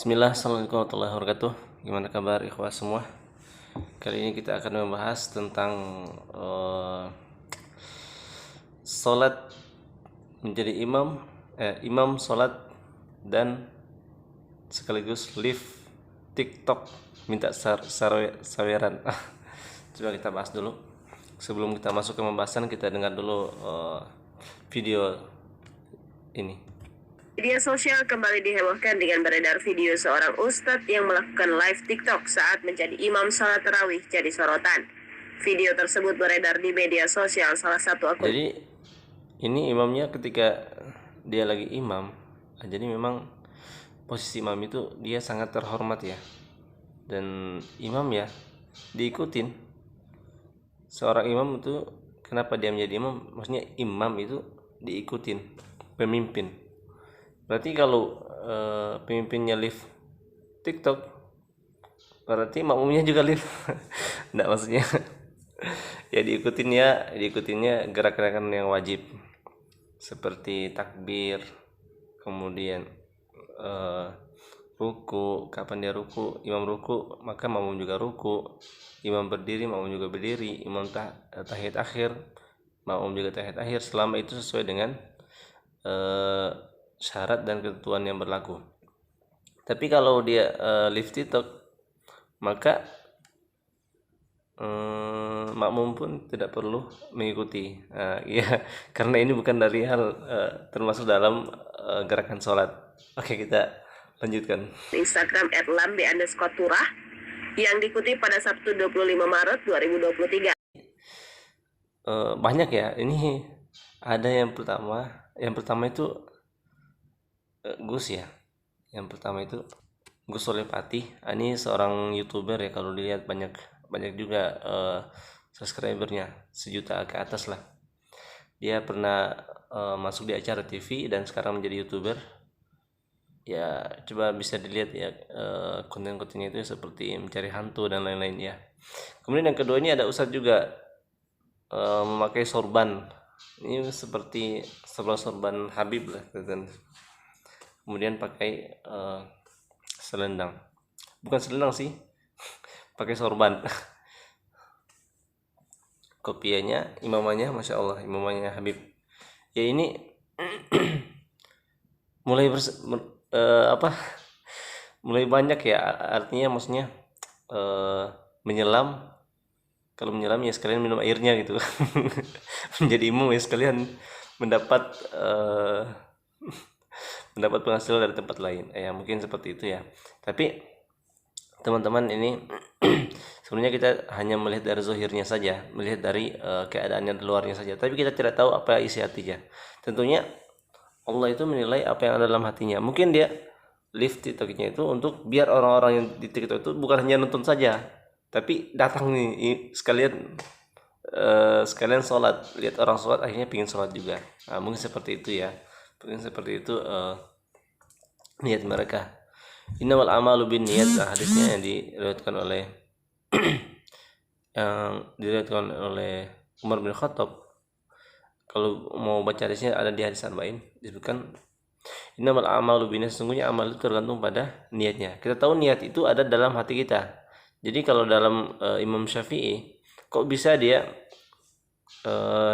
Bismillah, Assalamualaikum warahmatullahi wabarakatuh. Gimana kabar ikhwah semua? Kali ini kita akan membahas tentang sholat menjadi imam sholat dan sekaligus live TikTok minta saweran. Coba kita bahas dulu. Sebelum kita masuk ke pembahasan, kita dengar dulu video ini. Media sosial kembali dihebohkan dengan beredar video seorang ustadz yang melakukan live TikTok saat menjadi imam salat tarawih jadi sorotan. Video tersebut beredar di media sosial salah satu akun. Jadi ini imamnya ketika dia lagi imam, jadi memang posisi imam itu dia sangat terhormat ya. Dan imam ya diikutin. Seorang imam itu kenapa dia menjadi imam? Maksudnya imam itu diikutin pemimpin. Berarti kalau pemimpinnya live TikTok, berarti makmumnya juga live. Enggak, maksudnya ya diikutinnya gerak-gerakan yang wajib seperti takbir, kemudian ruku, kapan dia ruku, imam ruku maka makmum juga ruku, imam berdiri makmum juga berdiri, imam tahiyat akhir makmum juga tahiyat akhir, selama itu sesuai dengan syarat dan ketentuan yang berlaku. Tapi kalau dia live TikTok, maka makmum pun tidak perlu mengikuti. Ya, karena ini bukan dari hal termasuk dalam gerakan sholat. Oke, kita lanjutkan. Instagram @lambe_turah yang diikuti pada Sabtu 25 Maret 2023. Banyak ya. Ini ada yang pertama itu Gus ya. Yang pertama itu Gus Solepati. Ini seorang YouTuber ya, kalau dilihat banyak juga subscribernya, 1 juta ke atas lah. Dia pernah masuk di acara TV dan sekarang menjadi YouTuber. Ya, coba bisa dilihat ya konten-kontennya itu seperti mencari hantu dan lain-lain ya. Kemudian yang kedua ini ada Ustadz juga memakai sorban. Ini seperti sorban Habib lah, kemudian pakai selendang, bukan selendang sih, pakai sorban. Kopiahnya imamannya, masya Allah, imamannya Habib ya. Ini mulai banyak ya, artinya maksudnya menyelam. Kalau menyelam ya sekalian minum airnya gitu. Menjadi imam ya sekalian mendapat penghasilan dari tempat lain. Ya mungkin seperti itu ya. Tapi teman-teman, ini sebenarnya kita hanya melihat dari zahirnya saja, melihat dari keadaannya di luarnya saja. Tapi kita tidak tahu apa isi hatinya. Tentunya Allah itu menilai apa yang ada dalam hatinya. Mungkin dia live TikToknya itu untuk biar orang-orang yang di TikTok itu bukan hanya nonton saja, tapi datang nih sekalian sholat, lihat orang sholat akhirnya pingin sholat juga. Nah, mungkin seperti itu ya, mungkin seperti itu niat mereka. Innamal a'malu binniyat, hadisnya yang diriwayatkan oleh Umar bin Khattab. Kalau mau baca hadisnya ada di hadis Arba'in, disebutkan innamal a'malu binniyat, sesungguhnya amal itu tergantung pada niatnya. Kita tahu niat itu ada dalam hati kita. Jadi kalau dalam Imam Syafi'i, kok bisa dia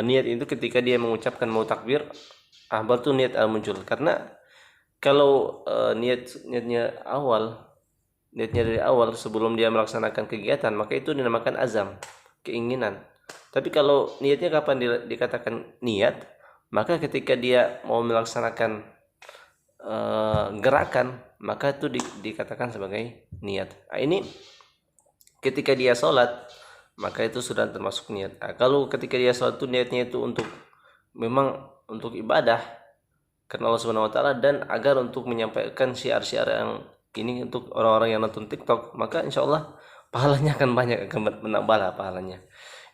niat itu ketika dia mengucapkan mau takbir, baru tuh niat muncul. Karena kalau niatnya dari awal sebelum dia melaksanakan kegiatan, maka itu dinamakan azam, keinginan. Tapi kalau niatnya kapan dikatakan niat, maka ketika dia mau melaksanakan gerakan, maka itu dikatakan sebagai niat. Nah, ini ketika dia sholat, maka itu sudah termasuk niat. Nah, kalau ketika dia sholat itu niatnya itu memang untuk ibadah karena Allah Subhanahu wa taala, dan agar untuk menyampaikan syiar-syiar yang ini untuk orang-orang yang nonton TikTok, maka insya Allah pahalanya akan banyak, akan menambah lah pahalanya.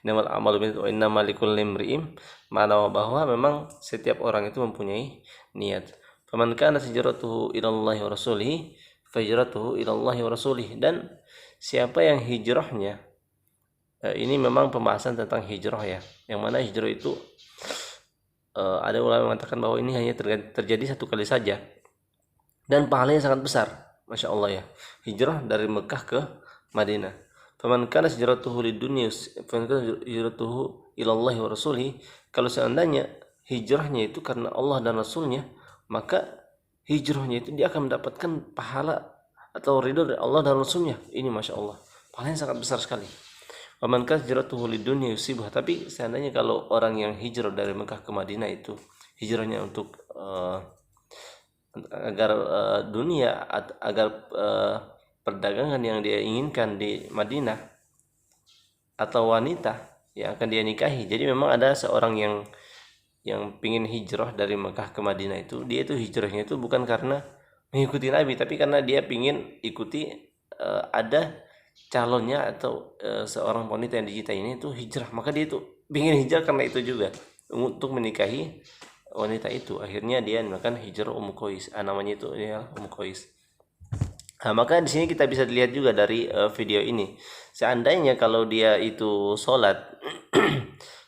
Innamal a'malu binniyat wa innamal likulli imri'in ma nawa, bahwa memang setiap orang itu mempunyai niat. Faman kana hijratuhu ilallahi wa rasulihi fahijratuhu ilallahi wa rasulihi. Dan siapa yang hijrahnya, ini memang pembahasan tentang hijrah ya, yang mana hijrah itu ada ulama mengatakan bahwa ini hanya terjadi 1 kali saja dan pahalanya sangat besar. Masya Allah ya, hijrah dari Mekah ke Madinah. Faman kana hijratuhu lidunya, faman kana hijratuhu ilallahi wa rasulih. Kalau seandainya hijrahnya itu karena Allah dan Rasulnya, maka hijrahnya itu dia akan mendapatkan pahala atau ridho dari Allah dan Rasulnya. Ini Masya Allah, pahalanya sangat besar sekali. Faman kana hijratuhu lidunya yusibah. Tapi seandainya kalau orang yang hijrah dari Mekah ke Madinah itu hijrahnya untuk agar dunia, agar perdagangan yang dia inginkan di Madinah atau wanita yang akan dia nikahi. Jadi memang ada seorang yang pingin hijrah dari Mekah ke Madinah itu, dia itu hijrahnya itu bukan karena mengikuti Nabi, tapi karena dia pingin ikuti ada calonnya atau seorang wanita yang dicintai ini itu hijrah, maka dia itu pingin hijrah karena itu juga untuk menikahi wanita itu. Akhirnya dia melakukan hijrah Qais, namanya itu ya Qais. Nah, maka di sini kita bisa dilihat juga dari video ini, seandainya kalau dia itu sholat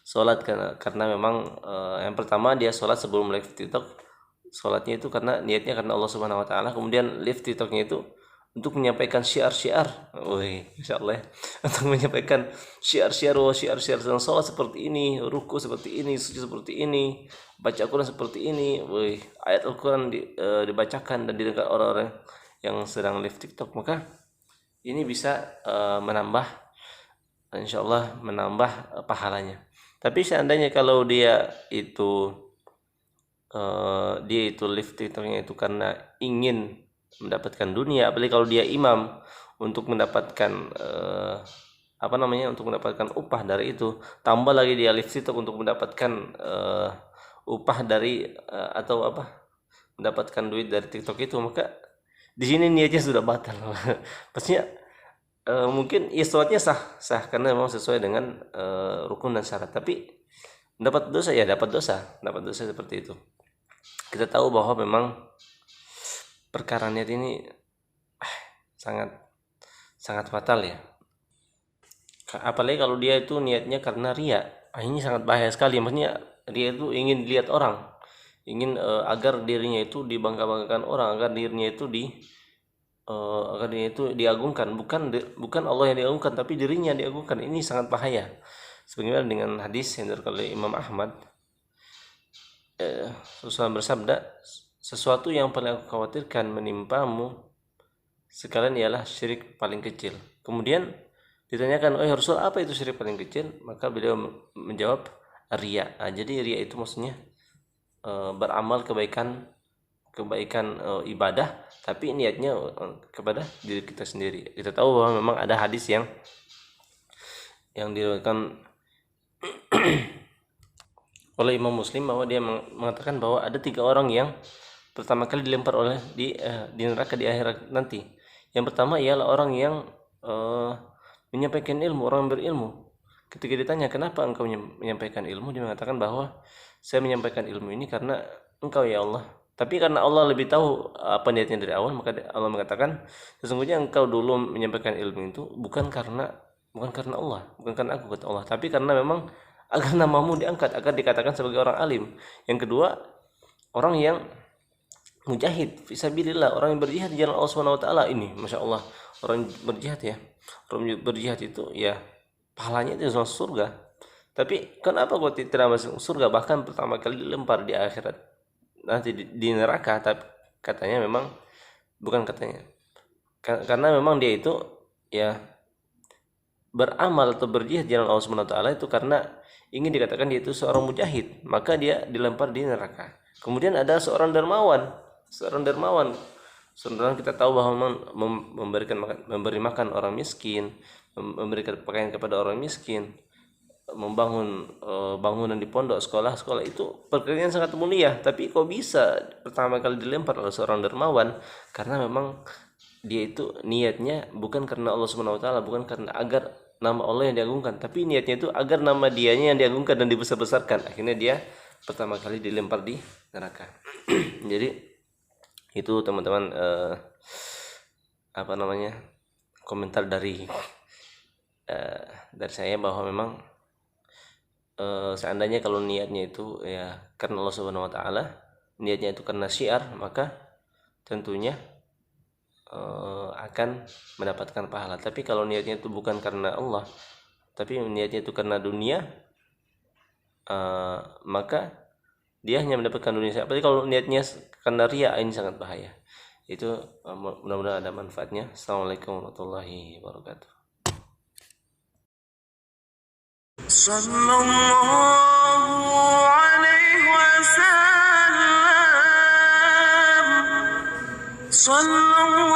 sholat karena memang yang pertama dia sholat sebelum live TikTok, sholatnya itu karena niatnya karena Allah Subhanahu Wa Taala, kemudian live TikToknya itu untuk menyampaikan syiar-syiar, insya Allah ya. Untuk menyampaikan syiar-syiar tentang sholat seperti ini, ruku seperti ini, sujud seperti ini, baca Al-Quran seperti ini, ayat Al-Quran dibacakan dan didengar orang-orang yang sedang live TikTok, maka ini bisa menambah, insya Allah menambah pahalanya. Tapi seandainya kalau dia itu live TikToknya itu karena ingin mendapatkan dunia, apalagi kalau dia imam, untuk mendapatkan untuk mendapatkan upah dari itu, tambah lagi dia live TikTok untuk mendapatkan upah dari mendapatkan duit dari TikTok itu, maka di sini niatnya sudah batal. Pastinya mungkin ya sholatnya sah karena memang sesuai dengan rukun dan syarat, tapi dapat dosa seperti itu. Kita tahu bahwa memang perkara niat ini sangat fatal ya. Apalagi kalau dia itu niatnya karena ria, ini sangat bahaya sekali. Maksudnya dia itu ingin dilihat orang, ingin agar dirinya itu dibangga-banggakan orang, agar dirinya itu diagungkan, bukan Allah yang diagungkan, tapi dirinya diagungkan. Ini sangat bahaya. Sebagaimana dengan hadis yang diriwayatkan oleh Imam Ahmad, Rasulullah bersabda, sesuatu yang paling aku khawatirkan menimpamu sekalian ialah syirik paling kecil. Kemudian ditanyakan, oh ya Rasul, apa itu syirik paling kecil? Maka beliau menjawab, riya. Jadi riya itu maksudnya beramal kebaikan ibadah, tapi niatnya kepada diri kita sendiri. Kita tahu bahwa memang ada hadis yang diriwayatkan oleh Imam Muslim, bahwa dia mengatakan bahwa ada 3 orang yang pertama kali dilempar di neraka di akhirat nanti. Yang pertama ialah orang yang menyampaikan ilmu, orang yang berilmu. Ketika ditanya, kenapa engkau menyampaikan ilmu, dia mengatakan bahwa saya menyampaikan ilmu ini karena engkau ya Allah. Tapi karena Allah lebih tahu apa niatnya dari awal, maka Allah mengatakan, sesungguhnya engkau dulu menyampaikan ilmu itu bukan karena Allah, bukan karena aku, kata Allah, tapi karena memang agar namamu diangkat, agar dikatakan sebagai orang alim. Yang kedua, orang yang mujahid fisabilillah, orang yang berjihad di jalan Allah Subhanahu wa taala. Ini Masya Allah, orang berjihad ya. Orang berjihad itu ya pahalanya itu masuk surga. Tapi kenapa kok tidak masuk surga? Bahkan pertama kali dilempar di akhirat, nanti di neraka. Tapi katanya memang, bukan katanya, karena memang dia itu ya beramal atau berjihad di jalan Allah Subhanahu wa taala itu karena ingin dikatakan dia itu seorang mujahid, maka dia dilempar di neraka. Kemudian ada seorang dermawan, kita tahu bahwa memberi makan orang miskin, memberikan pakaian kepada orang miskin, membangun bangunan di pondok, sekolah itu pekerjaan sangat mulia. Tapi kok bisa pertama kali dilempar oleh seorang dermawan? Karena memang dia itu niatnya bukan karena Allah Subhanahu wa taala, bukan karena agar nama Allah yang diagungkan, tapi niatnya itu agar nama dianya yang diagungkan dan dibesar-besarkan. Akhirnya dia pertama kali dilempar di neraka. Jadi itu teman-teman komentar dari saya, bahwa memang seandainya kalau niatnya itu ya karena Allah Subhanahu wa taala, niatnya itu karena syiar, maka tentunya akan mendapatkan pahala. Tapi kalau niatnya itu bukan karena Allah, tapi niatnya itu karena dunia, maka dia hanya mendapatkan dunia saja. Apalagi kalau niatnya karena ria, ini sangat bahaya. Itu mudah-mudahan ada manfaatnya. Assalamualaikum warahmatullahi wabarakatuh. Sallallahu alaihi wasallam. Sallallahu